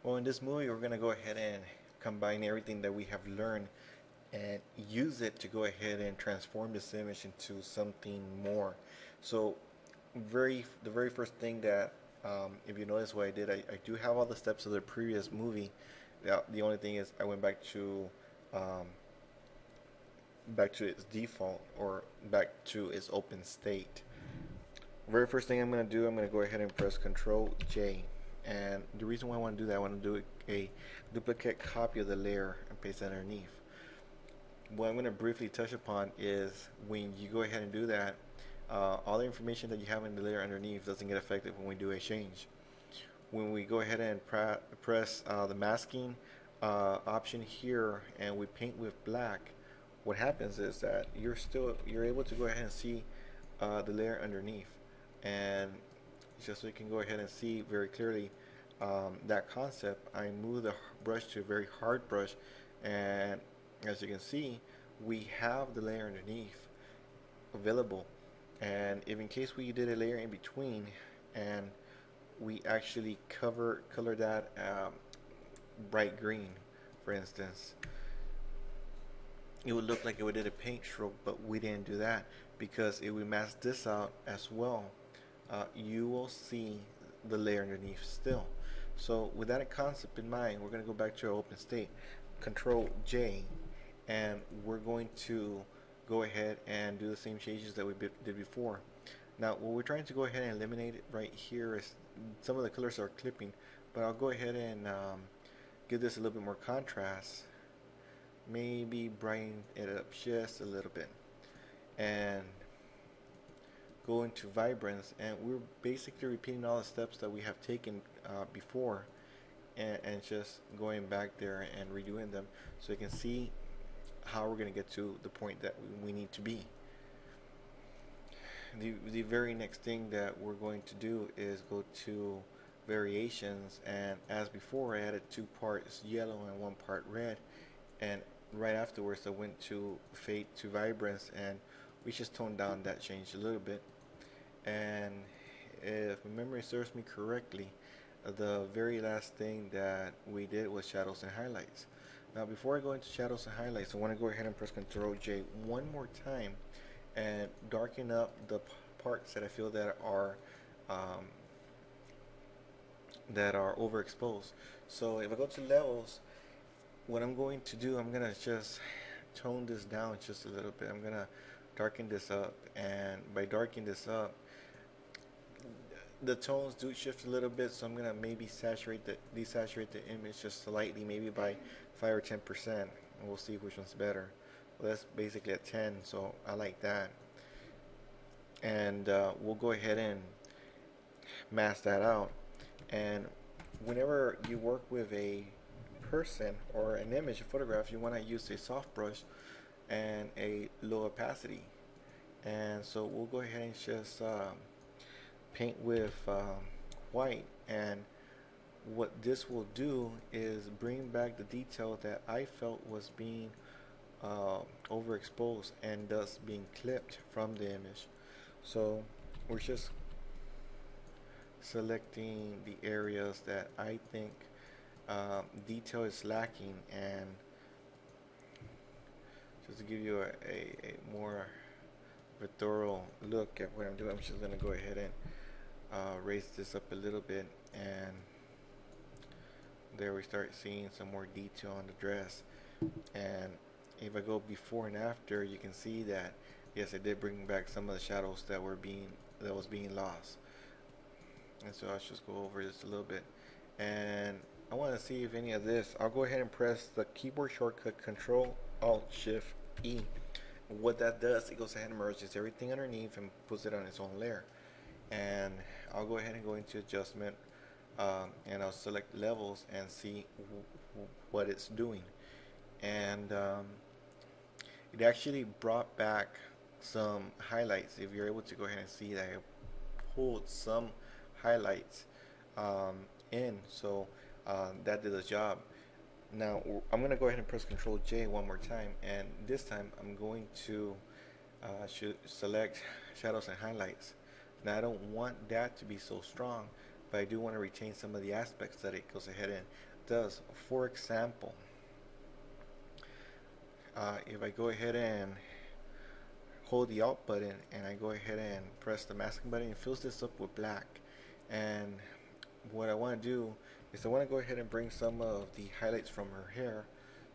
Well, in this movie, we're going to go ahead and combine everything that we have learned and use it to go ahead and transform this image into something more. So, the very first thing that, if you notice what I did, I do have all the steps of the previous movie. The only thing is I went um, back to its default or back to its open state. Very first thing I'm going to do, I'm going to go ahead and press Control J. And the reason why I want to do that, I want to do a duplicate copy of the layer and paste it underneath. What I'm going to briefly touch upon is when you go ahead and do that, all the information that you have in the layer underneath doesn't get affected when we do a change. When we go ahead and press the masking option here and we paint with black, what happens is that you're able to go ahead and see the layer underneath, and just so you can go ahead and see very clearly that concept, I move the brush to a very hard brush, and as you can see, we have the layer underneath available. And if in case we did a layer in between and we actually color that bright green, for instance, it would look like it did a paint stroke, but we didn't do that because if we mask this out as well, you will see the layer underneath still. So with that concept in mind, we're going to go back to our open state, Control J, and we're going to go ahead and do the same changes that we did before. Now what we're trying to go ahead and eliminate right here is some of the colors are clipping, but I'll go ahead and give this a little bit more contrast, maybe brighten it up just a little bit, and go into vibrance, and we're basically repeating all the steps that we have taken before, and just going back there and redoing them so you can see how we're going to get to the point that we need to be. The very next thing that we're going to do is go to variations, and as before I added 2 parts yellow and 1 part red, and right afterwards I went to fade to vibrance, and we just toned down that change a little bit. And if my memory serves me correctly, the very last thing that we did was shadows and highlights. Now before I go into shadows and highlights, I want to go ahead and press Ctrl J one more time and darken up the parts that I feel um, that are overexposed. So if I go to levels, what I'm going to do, I'm gonna just tone this down just a little bit. I'm gonna darken this up, and by darkening this up, the tones do shift a little bit. So I'm gonna maybe desaturate the image just slightly, maybe by 5 or 10%, and we'll see which one's better. Well, that's basically at 10, so I like that. And we'll go ahead and mask that out. And whenever you work with a person or an image, a photograph, you want to use a soft brush and a low opacity. And so we'll go ahead and just paint with white, and what this will do is bring back the detail that I felt was being overexposed and thus being clipped from the image. So we're just selecting the areas that I think detail is lacking, and just to give you a more of a thorough look at what I'm doing, I'm just going to go ahead and raise this up a little bit, and there we start seeing some more detail on the dress. And if I go before and after, you can see that yes, I did bring back some of the shadows that was being lost. And so I'll just go over this a little bit, and I want to see if any of this, I'll go ahead and press the keyboard shortcut Control Alt Shift E. What that does, it goes ahead and merges everything underneath and puts it on its own layer. And I'll go ahead and go into adjustment, and I'll select levels and see what it's doing. And it actually brought back some highlights. If you're able to go ahead and see that I pulled some highlights in, so that did the job. Now I'm going to go ahead and press Control J one more time, and this time I'm going to select shadows and highlights. Now I don't want that to be so strong, but I do want to retain some of the aspects that it goes ahead and does. For example, if I go ahead and hold the Alt button and I go ahead and press the masking button, it fills this up with black. And what I want to do is I want to go ahead and bring some of the highlights from her hair.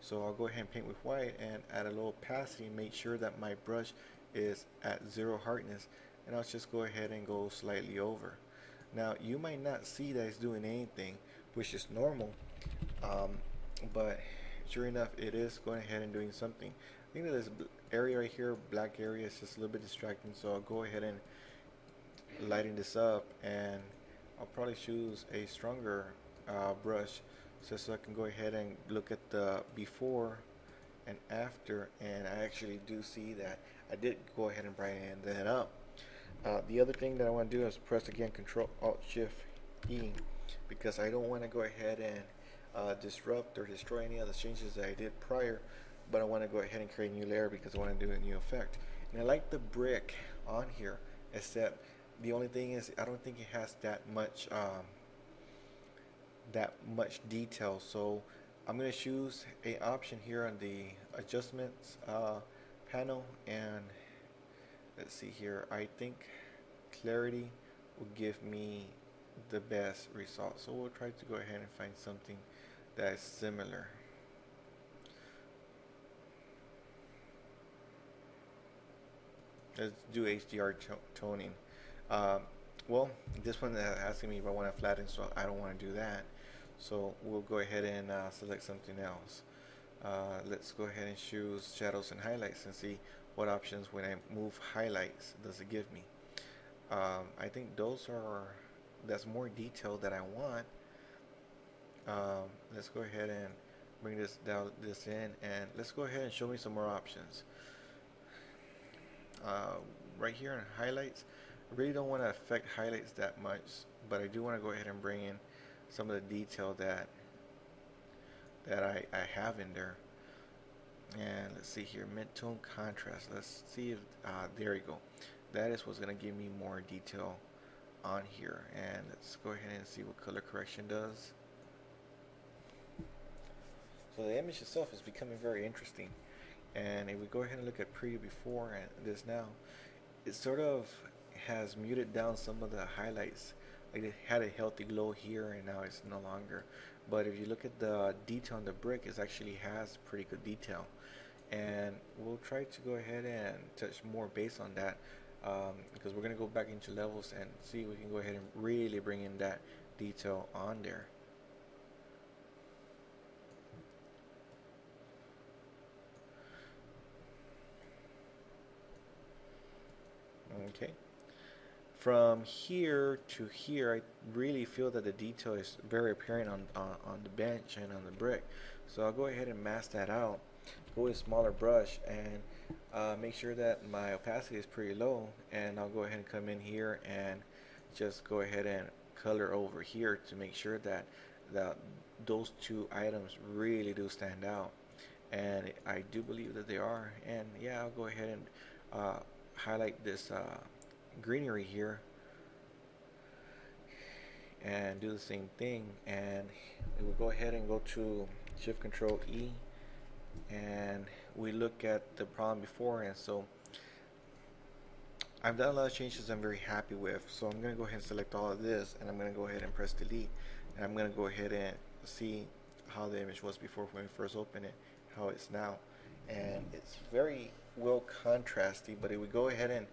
So I'll go ahead and paint with white and add a little opacity and make sure that my brush is at 0 hardness, and I'll just go ahead and go slightly over. Now you might not see that it's doing anything, which is normal, um, but sure enough it is going ahead and doing something. I think that this area right here, black area, is just a little bit distracting, so I'll go ahead and lighten this up, and I'll probably choose a stronger brush just so I can go ahead and look at the before and after, and I actually do see that I did go ahead and brighten that up. The other thing that I want to do is press again Control Alt Shift E, because I don't want to go ahead and disrupt or destroy any of the changes that I did prior, but I want to go ahead and create a new layer because I want to do a new effect. And I like the brick on here, except the only thing is I don't think it has that much detail. So I'm going to choose a option here on the adjustments panel, and let's see here. I think clarity will give me the best result. So we'll try to go ahead and find something that is similar. Let's do HDR toning. Well, this one is asking me if I want to flatten, so I don't want to do that. So we'll go ahead and select something else. Let's go ahead and choose shadows and highlights and see what options when I move highlights does it give me. I think that's more detail that I want. Let's go ahead and bring this in, and let's go ahead and show me some more options. Right here in highlights, I really don't want to affect highlights that much, but I do want to go ahead and bring in some of the detail that I have in there. And let's see here, mid-tone contrast. Let's see if there you go. That is what's going to give me more detail on here. And let's go ahead and see what color correction does. So the image itself is becoming very interesting. And if we go ahead and look at preview before and this now, it sort of has muted down some of the highlights. Like it had a healthy glow here, and now it's no longer. But if you look at the detail on the brick, it actually has pretty good detail. And we'll try to go ahead and touch more base on that, because we're going to go back into levels and see if we can go ahead and really bring in that detail on there. Okay. From here to here, I really feel that the detail is very apparent on the bench and on the brick. So I'll go ahead and mask that out. Go with a smaller brush and make sure that my opacity is pretty low. And I'll go ahead and come in here and just go ahead and color over here to make sure that those two items really do stand out. And I do believe that they are. And yeah, I'll go ahead and highlight this greenery here and do the same thing, and we will go ahead and go to Shift Control E, and we look at the problem before. And so I've done a lot of changes I'm very happy with, so I'm going to go ahead and select all of this, and I'm going to go ahead and press delete, and I'm going to go ahead and see how the image was before when we first opened it, how it's now. And it's very well contrasty, but if we go ahead and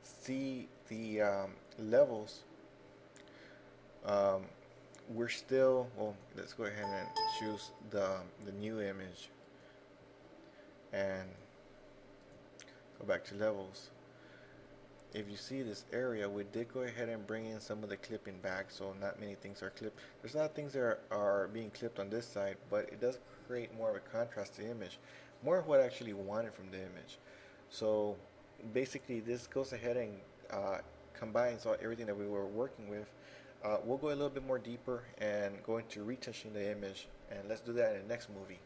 see the levels, we're still, well, let's go ahead and choose the new image and go back to levels. If you see this area, we did go ahead and bring in some of the clipping back, so not many things are clipped. There's a lot of things that are being clipped on this side, but it does create more of a contrast to the image, more of what I actually wanted from the image. So basically this goes ahead and combines everything that we were working with. We'll go a little bit more deeper and go into retouching the image, and let's do that in the next movie.